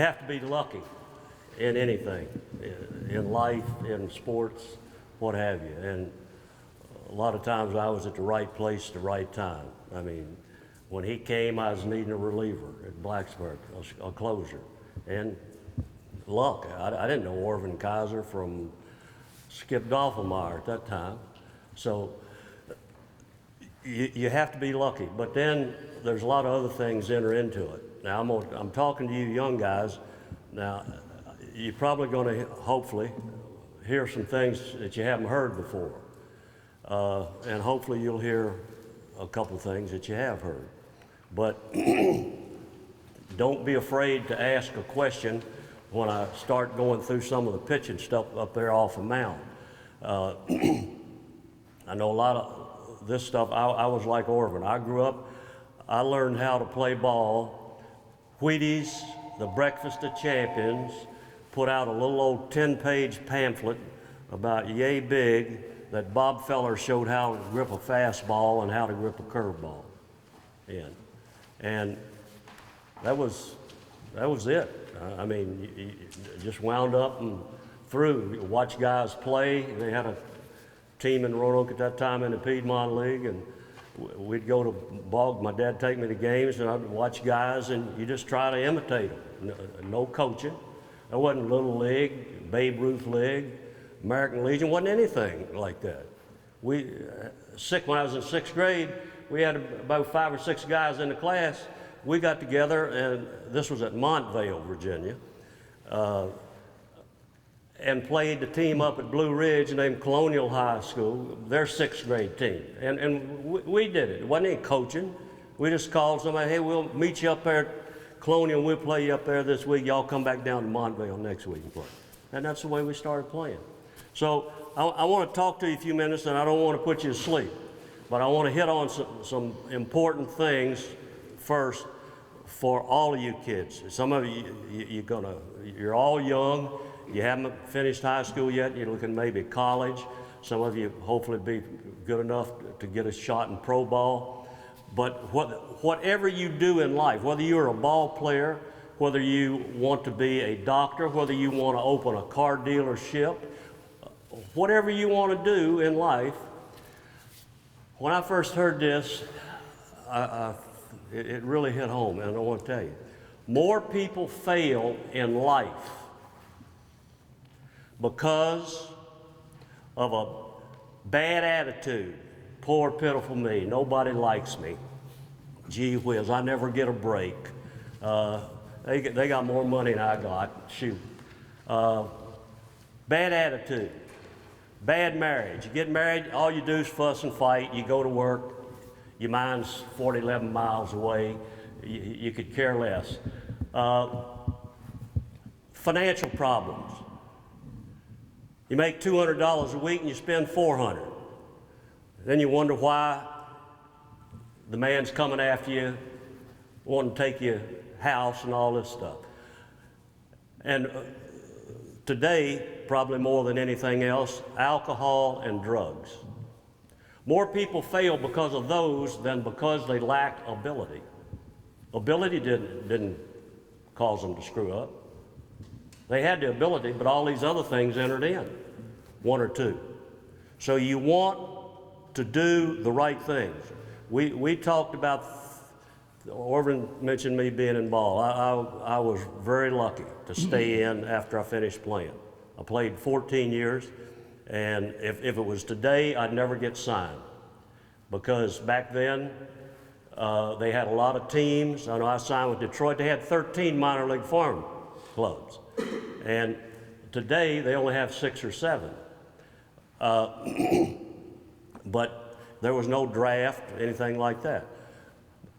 have to be lucky in anything, in life, in sports, what have you. And a lot of times I was at the right place at the right time. I mean, when he came, I was needing a reliever at Blacksburg, a closer. And luck, I didn't know Orvin Kaiser from Skip Dolphinmeyer at that time. So you have to be lucky. But then there's a lot of other things enter into it. Now I'm talking to you young guys. Now you're probably going to hopefully hear some things that you haven't heard before. And hopefully you'll hear a couple things that you have heard. But don't be afraid to ask a question when I start going through some of the pitching stuff up there off the mound. I know a lot of this stuff. I was like Orvin. I grew up, I learned how to play ball. Wheaties, the Breakfast of Champions, put out a little old 10-page pamphlet about yay big that Bob Feller showed how to grip a fastball and how to grip a curveball in. And that was it. I mean, you just wound up and through. You watch guys play. They had a team in Roanoke at that time in the Piedmont League, and we'd go to ball. My dad take me to games, and I'd watch guys, and you just try to imitate them. No coaching. There wasn't Little League, Babe Ruth League, American Legion. Wasn't anything like that. When I was in sixth grade, we had about 5 or 6 guys in the class. We got together, and this was at Montvale, Virginia, and played the team up at Blue Ridge named Colonial High School, their 6th grade team. And we did it. It wasn't any coaching. We just called somebody, hey, we'll meet you up there at Colonial, we'll play you up there this week. Y'all come back down to Montvale next week and play. And that's the way we started playing. So I want to talk to you a few minutes, and I don't want to put you to sleep, but I want to hit on some important things first for all of you kids. Some of you, you're all young. You haven't finished high school yet. You're looking maybe at college. Some of you hopefully be good enough to get a shot in pro ball. But whatever you do in life, whether you're a ball player, whether you want to be a doctor, whether you want to open a car dealership, whatever you want to do in life, when I first heard this, it really hit home, and I want to tell you. More people fail in life because of a bad attitude. Poor, pitiful me. Nobody likes me. Gee whiz, I never get a break. They got more money than I got. Shoot. Bad attitude. Bad marriage. You get married, all you do is fuss and fight. You go to work. Your mind's 11 miles away. You could care less. Financial problems. You make $200 a week and you spend $400. Then you wonder why the man's coming after you, wanting to take your house and all this stuff. And today, probably more than anything else, alcohol and drugs. More people fail because of those than because they lack ability. Ability didn't cause them to screw up. They had the ability, but all these other things entered in, 1 or 2. So you want to do the right things. We talked about, Orvin mentioned me being in ball. I was very lucky to stay in after I finished playing. I played 14 years, and if it was today, I'd never get signed. Because back then, they had a lot of teams. I know I signed with Detroit. They had 13 minor league farm clubs. And today, they only have 6 or 7. But there was no draft, anything like that.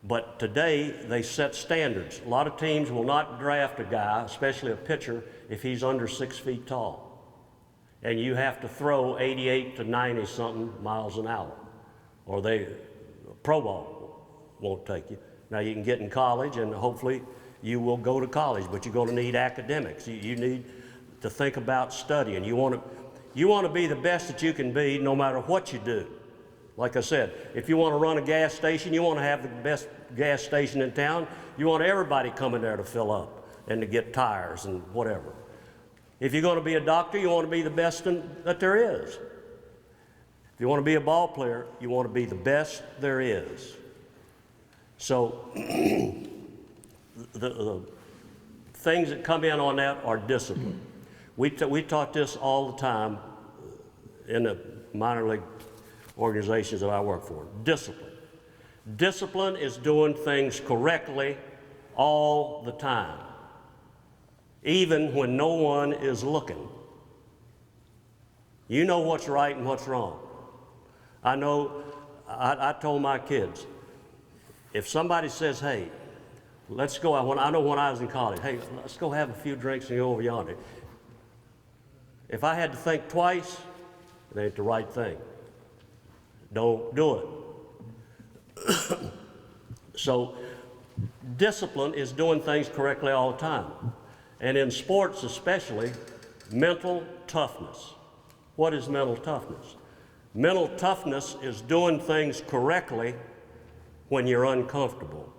But today, they set standards. A lot of teams will not draft a guy, especially a pitcher, if he's under 6 feet tall. And you have to throw 88 to 90 something miles an hour, or pro ball won't take you. Now you can get in college, and hopefully you will go to college, but you're going to need academics. You need to think about studying. You want to be the best that you can be no matter what you do. Like I said, if you want to run a gas station, you want to have the best gas station in town. You want everybody coming there to fill up. and to get tires and whatever. If you're going to be a doctor, you want to be the best that there is. If you want to be a ball player, you want to be the best there is. So the things that come in on that are discipline. We taught this all the time in the minor league organizations that I work for. Discipline. Discipline is doing things correctly all the time, even when no one is looking. You know what's right and what's wrong. I know, I told my kids, if somebody says, hey, let's go out, I know when I was in college, hey, let's go have a few drinks and go over yonder. If I had to think twice, it ain't the right thing. Don't do it. So discipline is doing things correctly all the time. And in sports especially, mental toughness. What is mental toughness? Mental toughness is doing things correctly when you're uncomfortable.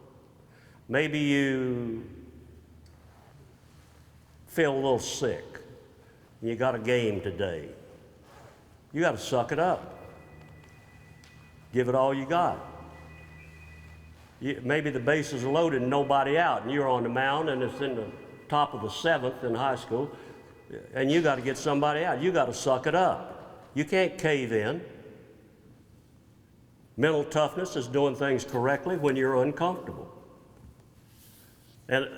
Maybe you feel a little sick. You got a game today. You got to suck it up. Give it all you got. Maybe the bases are loaded and nobody out, and you're on the mound and it's in the top of the 7th in high school, and you got to get somebody out. You got to suck it up. You can't cave in. Mental toughness is doing things correctly when you're uncomfortable. And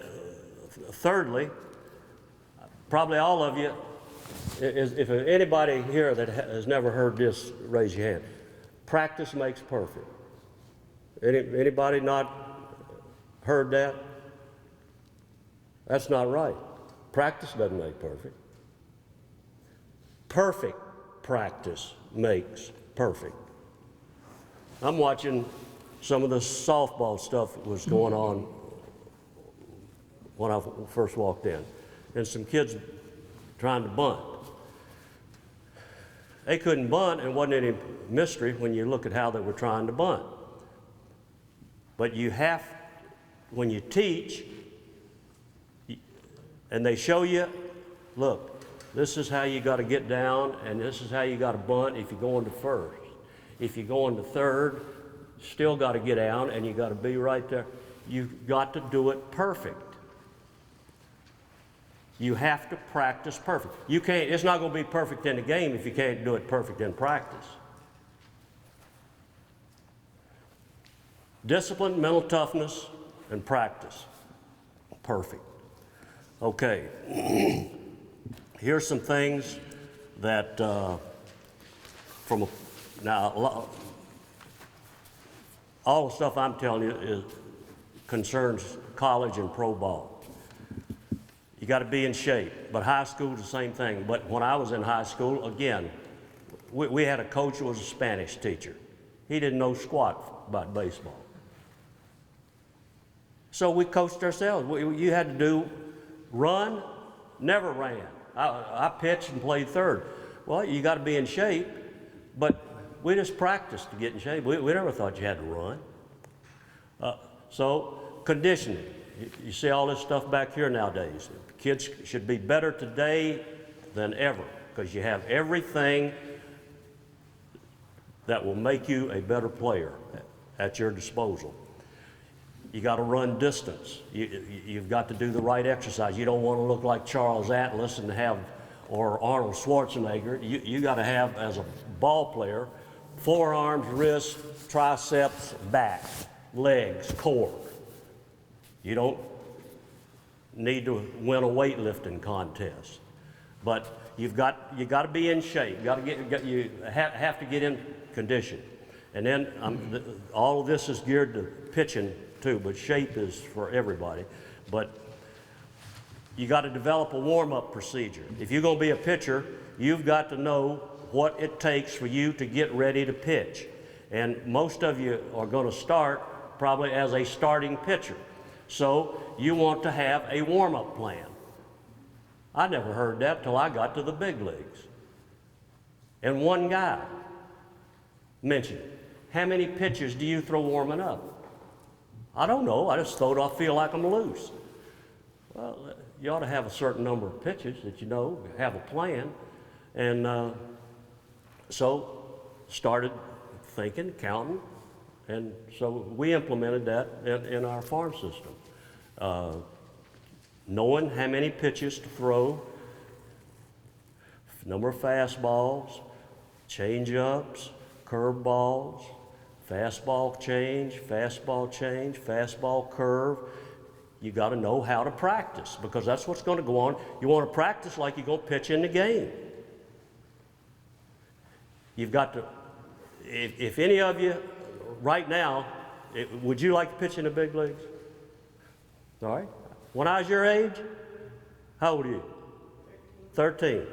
thirdly, probably all of you, if anybody here that has never heard this, raise your hand. Practice makes perfect. Anybody not heard that? That's not right. Practice doesn't make perfect. Perfect practice makes perfect. I'm watching some of the softball stuff that was going on when I first walked in, and some kids trying to bunt. They couldn't bunt, and wasn't any mystery when you look at how they were trying to bunt. But you have, when you teach, and they show you, look, this is how you got to get down, and this is how you got to bunt if you're going to first. If you're going to third, still got to get down, and you got to be right there. You've got to do it perfect. You have to practice perfect. You can't, it's not going to be perfect in the game if you can't do it perfect in practice. Discipline, mental toughness, and practice. Perfect. Okay. Here's some things that now all the stuff I'm telling you concerns college and pro ball. You got to be in shape, but high school is the same thing. But when I was in high school, again, we had a coach who was a Spanish teacher. He didn't know squat about baseball. So we coached ourselves. You had to do run, never ran. I pitched and played third. Well, you got to be in shape, but we just practiced to get in shape. We never thought you had to run. So conditioning. You see all this stuff back here nowadays. Kids should be better today than ever because you have everything that will make you a better player at your disposal. You got to run distance. You've got to do the right exercise. You don't want to look like Charles Atlas and or Arnold Schwarzenegger. You got to have, as a ball player, forearms, wrists, triceps, back, legs, core. You don't need to win a weightlifting contest, but you got to be in shape. You have to get in condition, and then all of this is geared to pitching too. But shape is for everybody. But you got to develop a warm-up procedure. If you're going to be a pitcher, you've got to know what it takes for you to get ready to pitch. And most of you are going to start probably as a starting pitcher. So you want to have a warm-up plan. I never heard that till I got to the big leagues. And one guy mentioned, how many pitches do you throw warming up? I don't know, I just throw it off, feel like I'm loose. Well, you ought to have a certain number of pitches that you know, have a plan. And so started thinking, counting, and so we implemented that in our farm system. Knowing how many pitches to throw, number of fastballs, change-ups, curveballs, fastball change, fastball curve. You got to know how to practice because that's what's going to go on. You want to practice like you're going to pitch in the game. You've got to, if any of you right now, would you like to pitch in the big leagues? All right. When I was your age, how old are you? 13.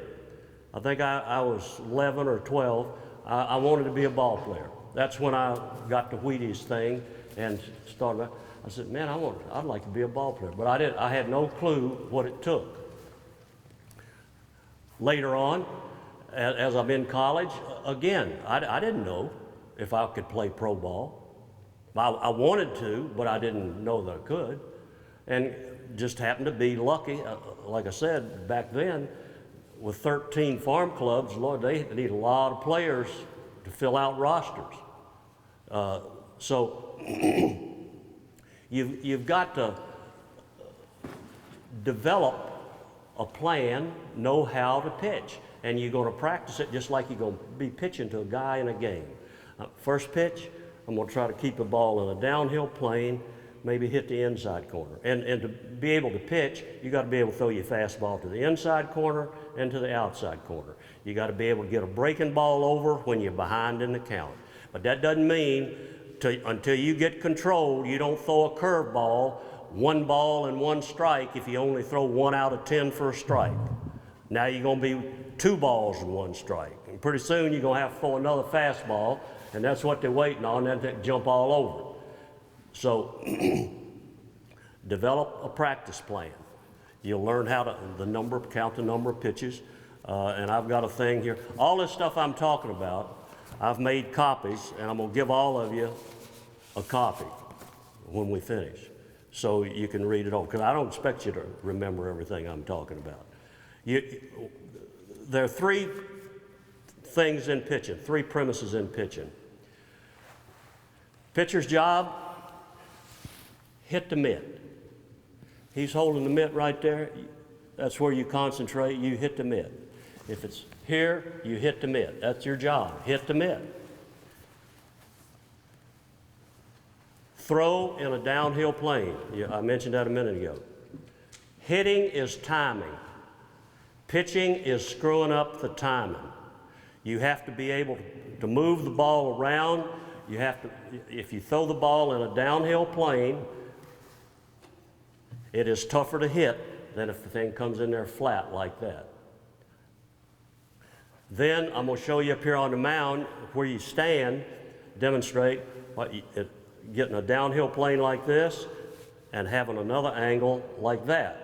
I think I was 11 or 12. I wanted to be a ball player. That's when I got the Wheaties thing and started. I said, man, I'd like to be a ball player. But I had no clue what it took. Later on, as I'm in college, again, I didn't know if I could play pro ball. I wanted to, but I didn't know that I could. And just happened to be lucky, like I said, back then, with 13 farm clubs, Lord, they need a lot of players to fill out rosters. So you've got to develop a plan, know how to pitch, and you're going to practice it just like you're going to be pitching to a guy in a game. First pitch, I'm going to try to keep the ball in a downhill plane, maybe hit the inside corner. And to be able to pitch, you got to be able to throw your fastball to the inside corner and to the outside corner. You got to be able to get a breaking ball over when you're behind in the count. But that doesn't mean until you get control, you don't throw a curveball, 1 ball and 1 strike if you only throw 1 out of 10 for a strike. Now you're going to be 2 balls and 1 strike. And pretty soon you're going to have to throw another fastball, and that's what they're waiting on, and then they jump all over. So develop a practice plan. You'll learn how to count the number of pitches. And I've got a thing here. All this stuff I'm talking about, I've made copies, and I'm going to give all of you a copy when we finish, so you can read it all. Because I don't expect you to remember everything I'm talking about. There are 3 things in pitching, 3 premises in pitching. Pitcher's job, hit the mitt. He's holding the mitt right there. That's where you concentrate. You hit the mitt. If it's here, you hit the mitt. That's your job. Hit the mitt. Throw in a downhill plane. I mentioned that a minute ago. Hitting is timing. Pitching is screwing up the timing. You have to be able to move the ball around. You have to, if you throw the ball in a downhill plane, it is tougher to hit than if the thing comes in there flat like that. Then I'm going to show you up here on the mound where you stand, demonstrate getting a downhill plane like this and having another angle like that.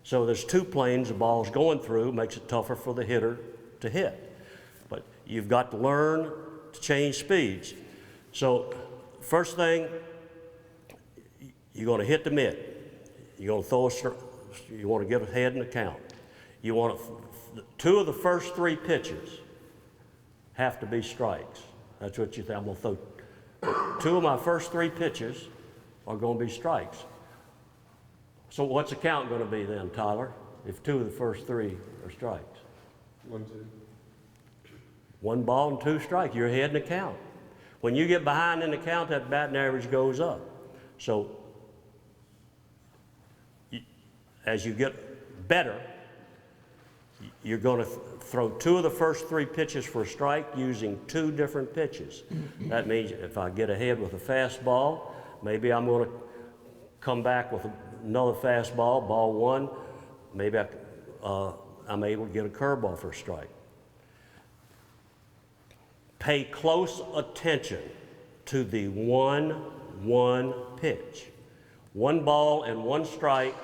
So there's 2 planes the ball's going through, makes it tougher for the hitter to hit. But you've got to learn to change speeds. So first thing, you're going to hit the mitt. You're going to throw you want to get ahead in the count. You want 2 of the first 3 pitches have to be strikes. That's what you think. I'm going to throw 2 of my first 3 pitches are going to be strikes. So what's the count going to be then, Tyler, if 2 of the first 3 are strikes? 1, 2. 1 ball and 2 strikes. You're ahead in the count. When you get behind in the count, that batting average goes up. So as you get better, you're going to throw 2 of the first 3 pitches for a strike using 2 different pitches. That means if I get ahead with a fastball, maybe I'm going to come back with another fastball, ball 1. Maybe I'm able to get a curveball for a strike. Pay close attention to the 1-1 pitch. 1 ball and 1 strike.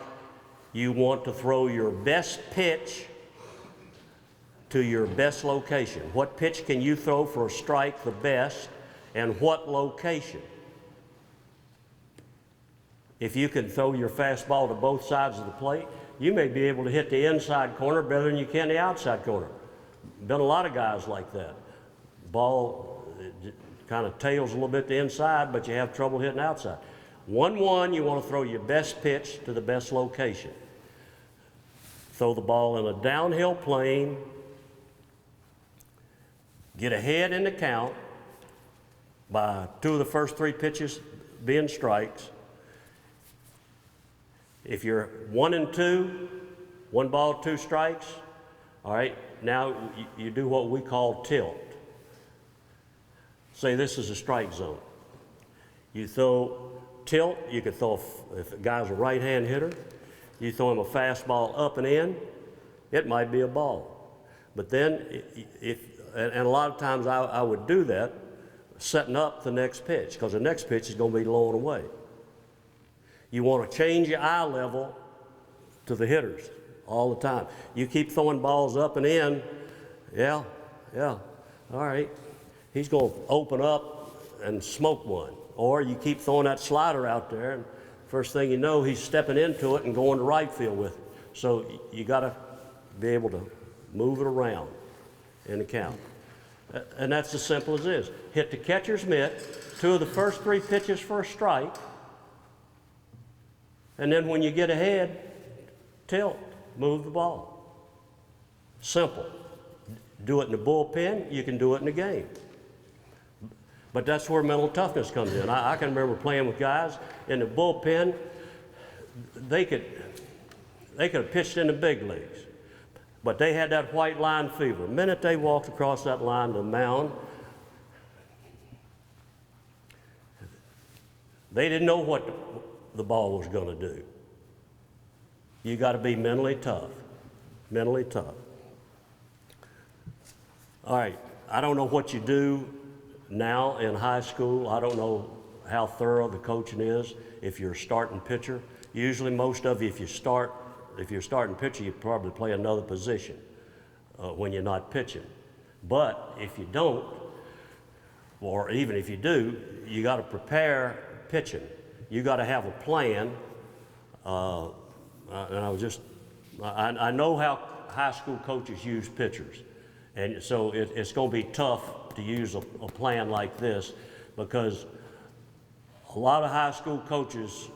You want to throw your best pitch to your best location. What pitch can you throw for a strike the best, and what location? If you can throw your fastball to both sides of the plate, you may be able to hit the inside corner better than you can the outside corner. Been a lot of guys like that. Ball kind of tails a little bit the inside, but you have trouble hitting outside. 1-1, you want to throw your best pitch to the best location. Throw the ball in a downhill plane, get ahead in the count by 2 of the first 3 pitches being strikes. If you're 1-2, 1 ball, 2 strikes, all right, now you do what we call tilt. Say this is a strike zone. You throw tilt, you could throw, if a guy's a right-hand hitter, you throw him a fastball up and in, it might be a ball. But then, and a lot of times I would do that, setting up the next pitch, because the next pitch is going to be low and away. You want to change your eye level to the hitters all the time. You keep throwing balls up and in, yeah, all right. He's going to open up and smoke one. Or you keep throwing that slider out there, and first thing you know, he's stepping into it and going to right field with it. So you got to be able to move it around in the count. And that's as simple as it is. Hit the catcher's mitt, 2 of the first 3 pitches for a strike, and then when you get ahead, tilt, move the ball. Simple. Do it in the bullpen, you can do it in the game. But that's where mental toughness comes in. I can remember playing with guys in the bullpen. They could have pitched in the big leagues, but they had that white line fever. The minute they walked across that line to the mound, they didn't know what the ball was going to do. You got to be mentally tough, mentally tough. All right, I don't know what you do now in high school. I don't know how thorough the coaching is if you're a starting pitcher. Usually most of you, if you're a starting pitcher, you probably play another position when you're not pitching. But if you don't, or even if you do, you got to prepare pitching. You got to have a plan. And I know how high school coaches use pitchers. And so it's going to be tough to use a plan like this, because a lot of high school coaches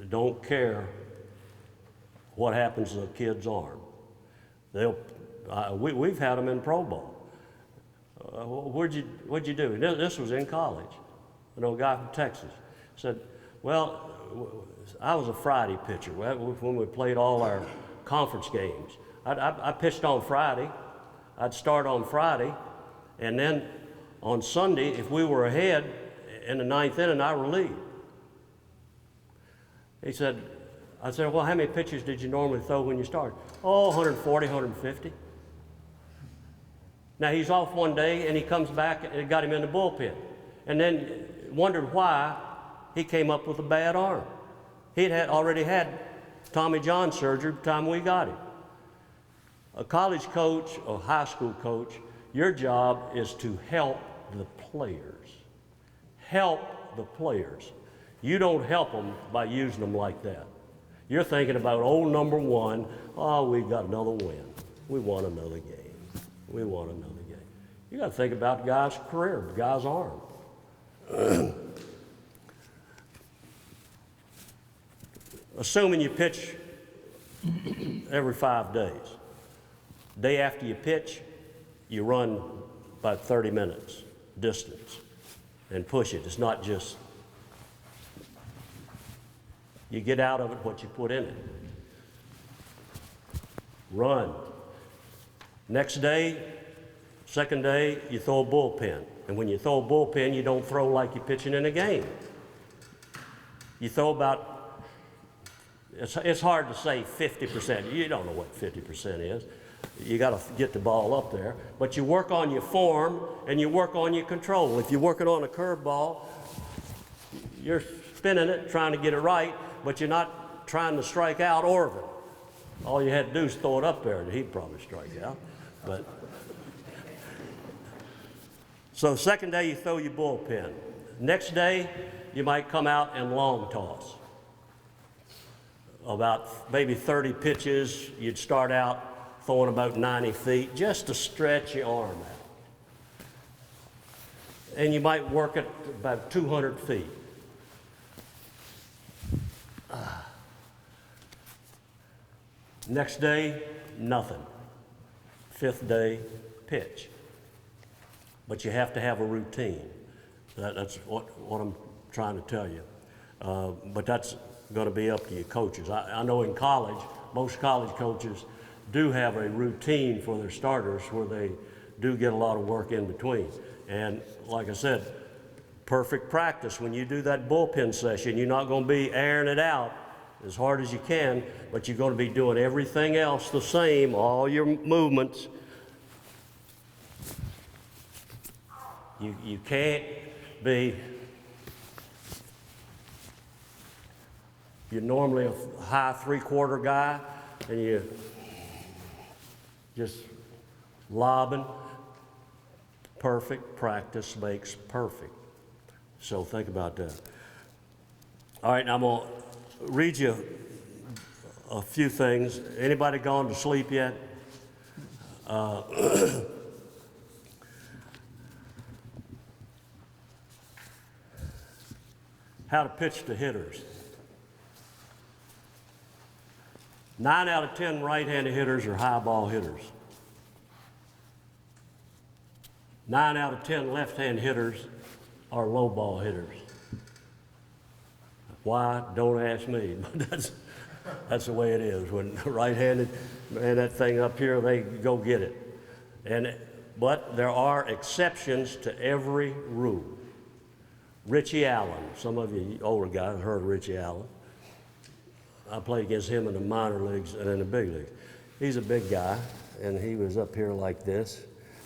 don't care what happens to a kid's arm. We've had them in Pro Bowl. What'd you do? This was in college. You know, a guy from Texas said, well, I was a Friday pitcher when we played all our conference games. I pitched on Friday. I'd start on Friday, and then on Sunday, if we were ahead in the 9th inning, I relieved. I said, well, how many pitches did you normally throw when you started? Oh, 140, 150. Now he's off one day, and he comes back, and it got him in the bullpen, and then wondered why he came up with a bad arm. He'd already had Tommy John surgery by the time we got him. A college coach or high school coach, your job is to help the players. Help the players. You don't help them by using them like that. You're thinking about old number 1, oh, we got another win. We won another game. We won another game. You got to think about the guy's career, the guy's arm. Assuming you pitch every 5 days. Day after you pitch, you run about 30 minutes distance and push it. It's not just, you get out of it what you put in it. Run. Next day, second day, you throw a bullpen. And when you throw a bullpen, you don't throw like you're pitching in a game. You throw about, it's hard to say 50%. You don't know what 50% is. You got to get the ball up there. But you work on your form and you work on your control. If you're working on a curveball, you're spinning it, trying to get it right, but you're not trying to strike out Orvin. All you had to do is throw it up there, and he'd probably strike out. But so second day you throw your bullpen. Next day, you might come out and long toss. About maybe 30 pitches, you'd start out throwing about 90 feet just to stretch your arm out. And you might work at about 200 feet. Next day, nothing. Fifth day, pitch. But you have to have a routine. That's what I'm trying to tell you. But that's going to be up to your coaches. I know in college, most college coaches do have a routine for their starters where they do get a lot of work in between. And like I said, perfect practice. When you do that bullpen session, you're not going to be airing it out as hard as you can, but you're going to be doing everything else the same, all your movements. You can't be, you're normally a high three-quarter guy, and you just lobbing. Perfect practice makes perfect. So think about that. All right, now I'm going to read you a few things. Anybody gone to sleep yet? How to pitch to hitters. 9 out of 10 right-handed hitters are high ball hitters. 9 out of 10 left-handed hitters are low ball hitters. Why? Don't ask me, but that's the way it is. When right-handed, man, that thing up here, they go get it. But there are exceptions to every rule. Richie Allen, some of you older guys have heard of Richie Allen. I played against him in the minor leagues and in the big leagues. He's a big guy, and he was up here like this,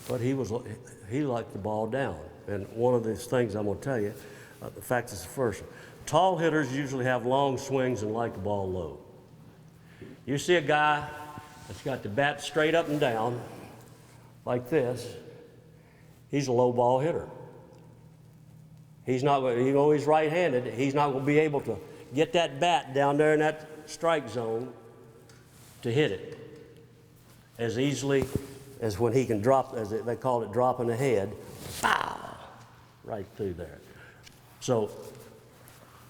but he liked the ball down. And one of these things I'm going to tell you, in fact, it's the first one. Tall hitters usually have long swings and like the ball low. You see a guy that's got the bat straight up and down like this, he's a low ball hitter. He's not going, even though he's right-handed, he's not going to be able to get that bat down there in that strike zone to hit it as easily as when he can drop, as they call it, dropping the head, pow, right through there. So,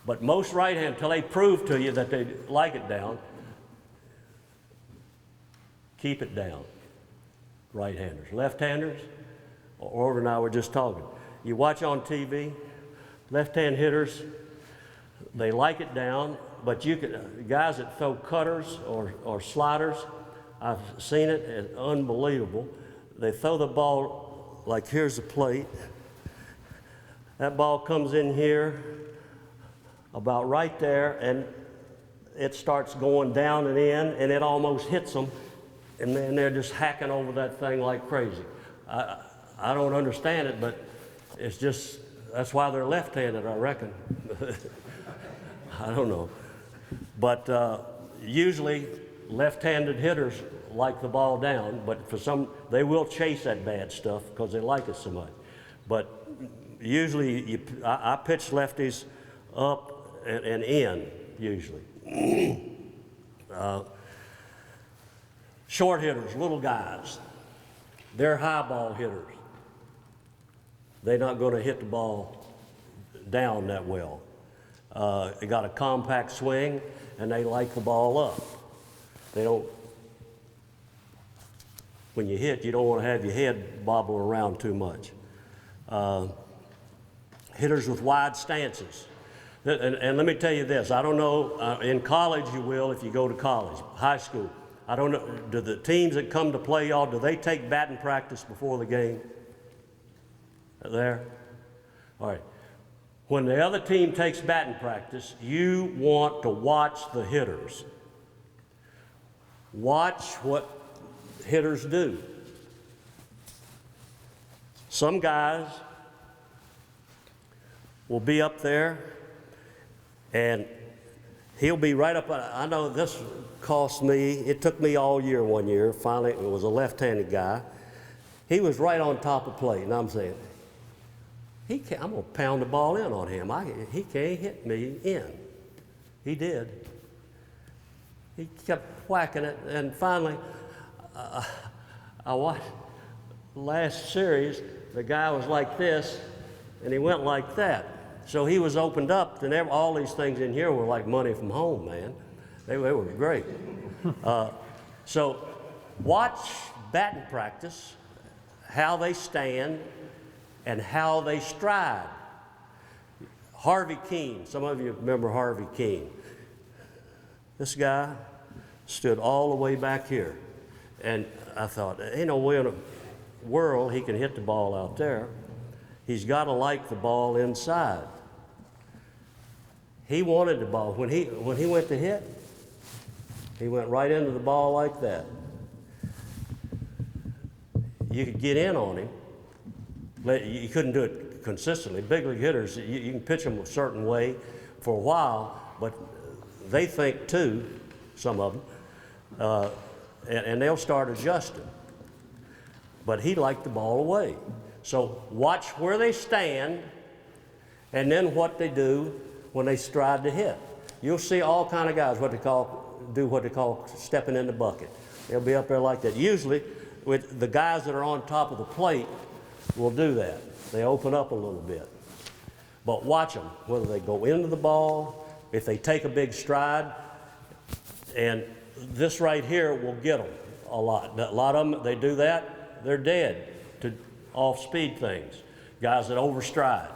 but most right-handed, until they prove to you that they like it down, keep it down. Right-handers. Left-handers, Orville and I were just talking. You watch on TV, left-hand hitters, they like it down, but you can, guys that throw cutters or sliders, I've seen it, it's unbelievable. They throw the ball, like here's the plate. That ball comes in here, about right there, and it starts going down and in, and it almost hits them, and then they're just hacking over that thing like crazy. I don't understand it, but it's just, that's why they're left-handed, I reckon. I don't know. But usually left-handed hitters like the ball down, but for some, they will chase that bad stuff because they like it so much. But usually I pitch lefties up and in, usually. Short hitters, little guys, they're high ball hitters. They're not going to hit the ball down that well. They got a compact swing, and they like the ball up. They don't, when you hit, you don't want to have your head bobble around too much. Hitters with wide stances. And let me tell you this, I don't know, in college you will if you go to college, high school. I don't know, do the teams that come to play y'all, do they take batting practice before the game? There? All right. When the other team takes batting practice, you want to watch the hitters. Watch what hitters do. Some guys will be up there and he'll be right up. I know this cost me, it took me all year one year. Finally, it was a left-handed guy. He was right on top of plate, and I'm saying, I'm going to pound the ball in on him. He can't hit me in. He did. He kept whacking it, and finally, I watched the last series, the guy was like this, and he went like that. So he was opened up, and all these things in here were like money from home, man. They were great. So watch batting practice, how they stand, and how they stride. Harvey Keene, some of you remember Harvey Keene. This guy stood all the way back here. And I thought, ain't no way in the world he can hit the ball out there. He's got to like the ball inside. He wanted the ball. When he went to hit, he went right into the ball like that. You could get in on him. You couldn't do it consistently. Big league hitters, you can pitch them a certain way for a while, but they think too, some of them, and they'll start adjusting. But he liked the ball away. So watch where they stand and then what they do when they stride to hit. You'll see all kind of guys do what they call stepping in the bucket. They'll be up there like that. Usually with the guys that are on top of the plate will do that. They open up a little bit. But watch them, whether they go into the ball, if they take a big stride, and this right here will get them a lot. A lot of them, they do that, they're dead to off-speed things, guys that overstride.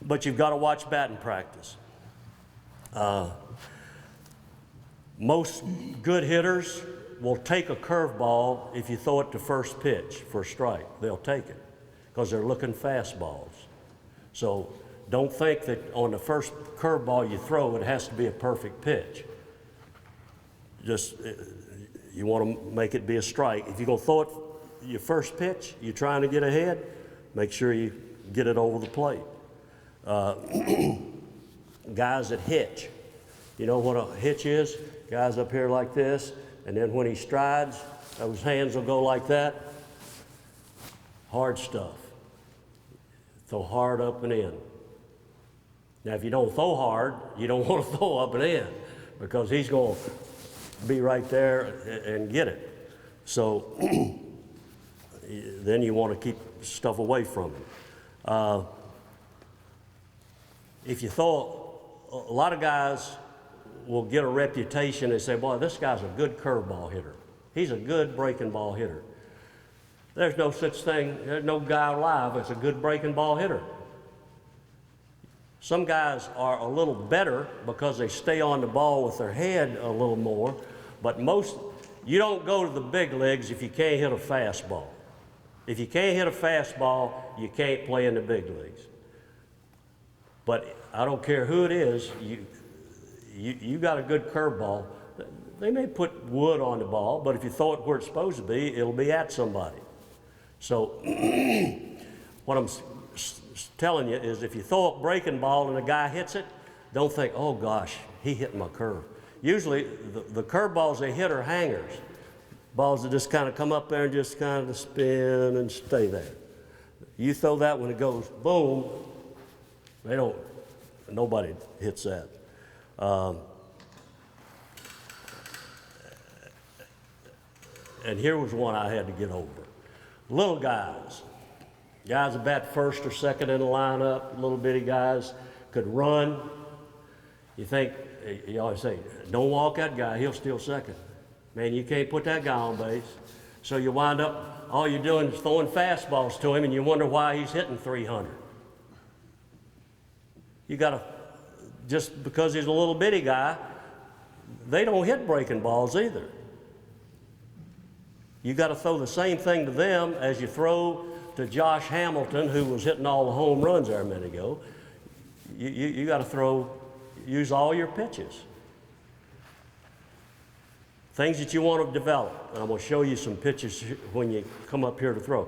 But you've got to watch batting practice. Most good hitters will take a curveball if you throw it to first pitch for a strike. They'll take it because they're looking fastballs. So don't think that on the first curveball you throw, it has to be a perfect pitch. Just, you want to make it be a strike. If you're going to throw it your first pitch, you're trying to get ahead, make sure you get it over the plate. Guys that hitch. You know what a hitch is? Guys up here like this, and then when he strides, those hands will go like that. Hard stuff. Throw hard up and in. Now, if you don't throw hard, you don't want to throw up and in because he's going to be right there and get it. So then you want to keep stuff away from him. If you throw, a lot of guys will get a reputation and say, boy, this guy's a good curveball hitter. He's a good breaking ball hitter. There's no such thing, there's no guy alive that's a good breaking ball hitter. Some guys are a little better because they stay on the ball with their head a little more, but you don't go to the big leagues if you can't hit a fastball. If you can't hit a fastball, you can't play in the big leagues. But I don't care who it is, you got a good curveball. They may put wood on the ball, but if you throw it where it's supposed to be, it'll be at somebody. So what I'm telling you is if you throw a breaking ball and a guy hits it, don't think, oh gosh, he hit my curve. Usually the curve balls they hit are hangers. Balls that just kind of come up there and just kind of spin and stay there. You throw that when it goes boom, nobody hits that. And here was one I had to get over. Little guys that bat first or second in the lineup, little bitty guys, could run. You always say, don't walk that guy, he'll steal second. Man, you can't put that guy on base. So you wind up, all you're doing is throwing fastballs to him and you wonder why he's hitting 300. You gotta, just because he's a little bitty guy, they don't hit breaking balls either. You got to throw the same thing to them as you throw to Josh Hamilton, who was hitting all the home runs there a minute ago. You got to use all your pitches. Things that you want to develop. And I'm going to show you some pitches when you come up here to throw.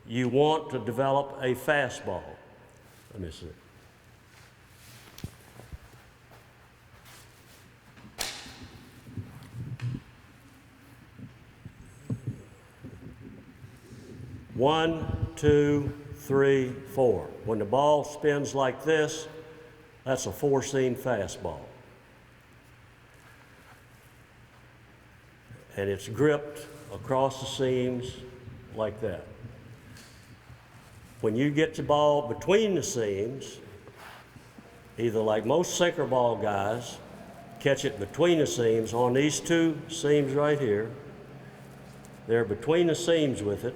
You want to develop a fastball. Let me see. One, two, 3, 4. When the ball spins like this, that's a 4-seam fastball. And it's gripped across the seams like that. When you get the ball between the seams, either like most sinker ball guys, catch it between the seams on these 2 seams right here. They're between the seams with it.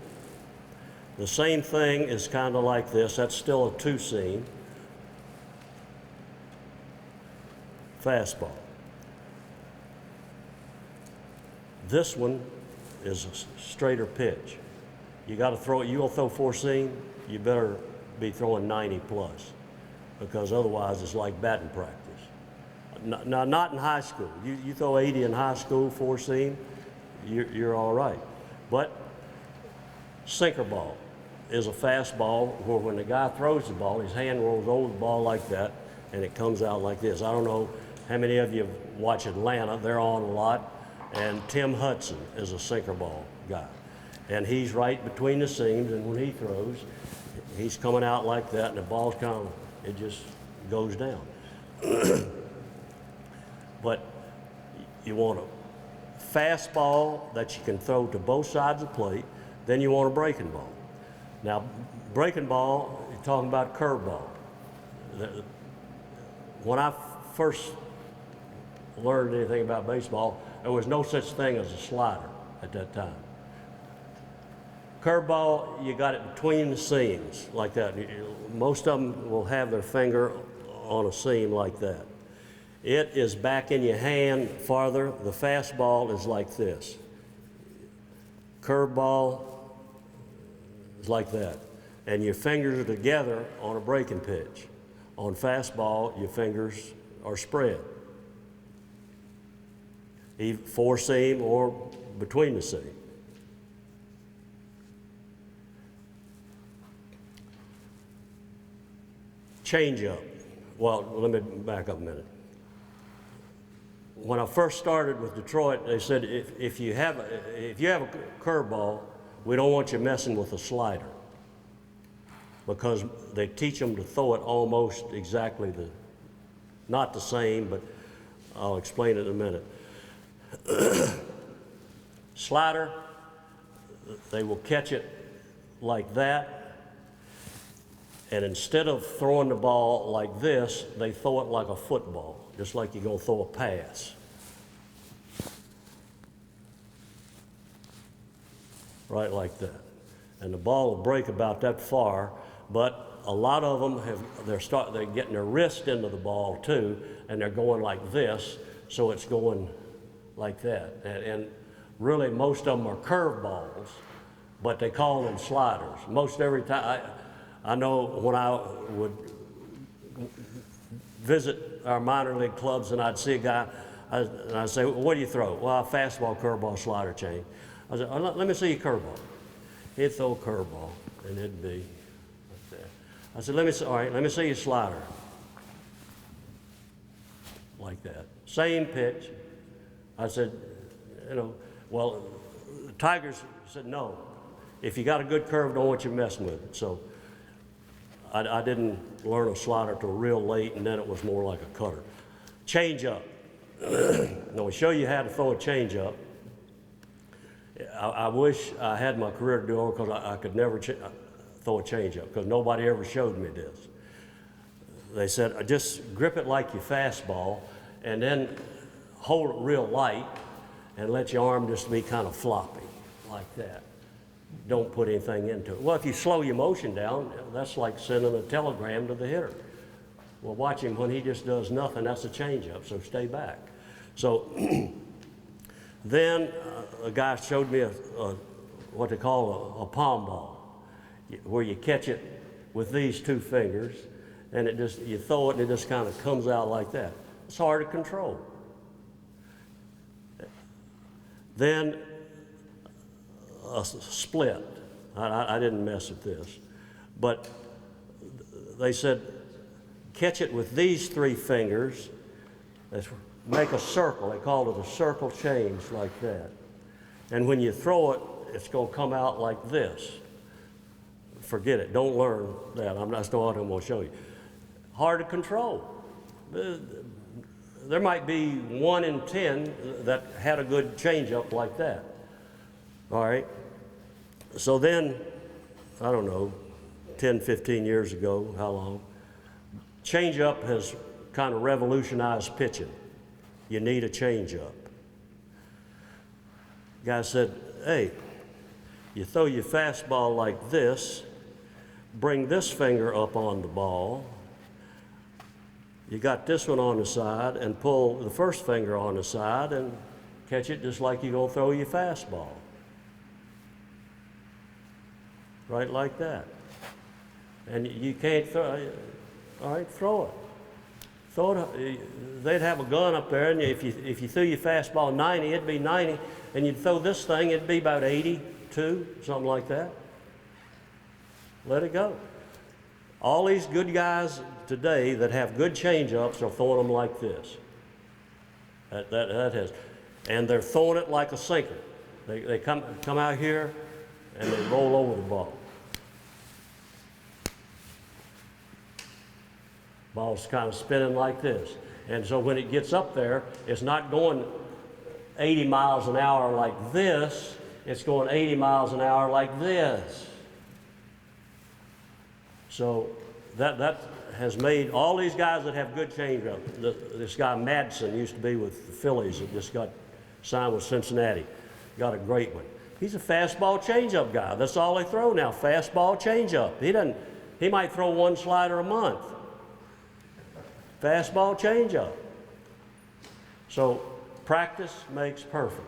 The same thing is kind of like this. That's still a 2-seam fastball. This one is a straighter pitch. You got to throw it. You gonna throw 4-seam, you better be throwing 90 plus, because otherwise it's like batting practice. Now, not in high school. You throw 80 in high school, 4-seam, you're all right. But sinker ball is a fastball where when the guy throws the ball, his hand rolls over the ball like that, and it comes out like this. I don't know how many of you watch Atlanta. They're on a lot. And Tim Hudson is a sinker ball guy. And he's right between the seams, and when he throws, he's coming out like that, and the ball's kind of, it just goes down. But you want a fastball that you can throw to both sides of the plate, then you want a breaking ball. Now, breaking ball, you're talking about curveball. When I first learned anything about baseball, there was no such thing as a slider at that time. Curveball, you got it between the seams like that. Most of them will have their finger on a seam like that. It is back in your hand farther. The fastball is like this. Curveball is like that. And your fingers are together on a breaking pitch. On fastball, your fingers are spread. 4-seam or between the seam. Change up. Well, let me back up a minute. When I first started with Detroit, they said if you have a curveball, we don't want you messing with a slider, because they teach them to throw it almost exactly not the same, but I'll explain it in a minute. Slider, they will catch it like that, and instead of throwing the ball like this, they throw it like a football, just like you're gonna throw a pass. Right like that. And the ball will break about that far, but a lot of them they're getting their wrist into the ball too, and they're going like this, so it's going like that. And really most of them are curveballs, but they call them sliders. Most every time, I know when I would visit our minor league clubs and I'd see a guy, and I'd say, well, what do you throw? Well, fastball, curveball, slider, change. I said, oh, let me see your curveball. He'd throw a curveball, and it'd be like that. I said, all right, let me see your slider. Like that. Same pitch. I said, well, the Tigers said no. If you got a good curve, don't want you messing with it. So I didn't learn a slider till real late, and then it was more like a cutter. Change up. Now we show you how to throw a change up. I wish I had my career to do it, because I could never throw a change up, because nobody ever showed me this. They said, just grip it like your fastball, and then hold it real light, and let your arm just be kind of floppy, like that. Don't put anything into it. Well, if you slow your motion down, that's like sending a telegram to the hitter. Well, watch him when he just does nothing. That's a changeup, so stay back. So then a guy showed me what they call a palm ball, where you catch it with these 2 fingers, and you throw it and it just kind of comes out like that. It's hard to control. Then a split. I didn't mess with this, but they said catch it with these 3 fingers, make a circle. They called it a circle change, like that. And when you throw it, it's going to come out like this. forget it. Don't learn that. That's not what I'm going to show you. Hard to control. There might be 1 in 10 that had a good changeup like that. All right. So then, I don't know, 10, 15 years ago, how long, changeup has kind of revolutionized pitching. You need a changeup. Guy said, hey, you throw your fastball like this, bring this finger up on the ball, you got this one on the side, and pull the first finger on the side and catch it just like you're going to throw your fastball. Right like that. And you can't throw it. All right, throw it. Throw it. They'd have a gun up there, and if you threw your fastball 90, it'd be 90, and you'd throw this thing, it'd be about 82, something like that. Let it go. All these good guys today that have good changeups are throwing them like this. That has, and they're throwing it like a sinker. They come out here and they roll over the ball. Ball's kind of spinning like this. And so when it gets up there, it's not going 80 miles an hour like this, it's going 80 miles an hour like this. So that has made all these guys that have good changeup. This guy Madsen used to be with the Phillies that just got signed with Cincinnati. Got a great one. He's a fastball changeup guy. That's all they throw now, fastball changeup. He might throw one slider a month. Fastball changeup. So practice makes perfect.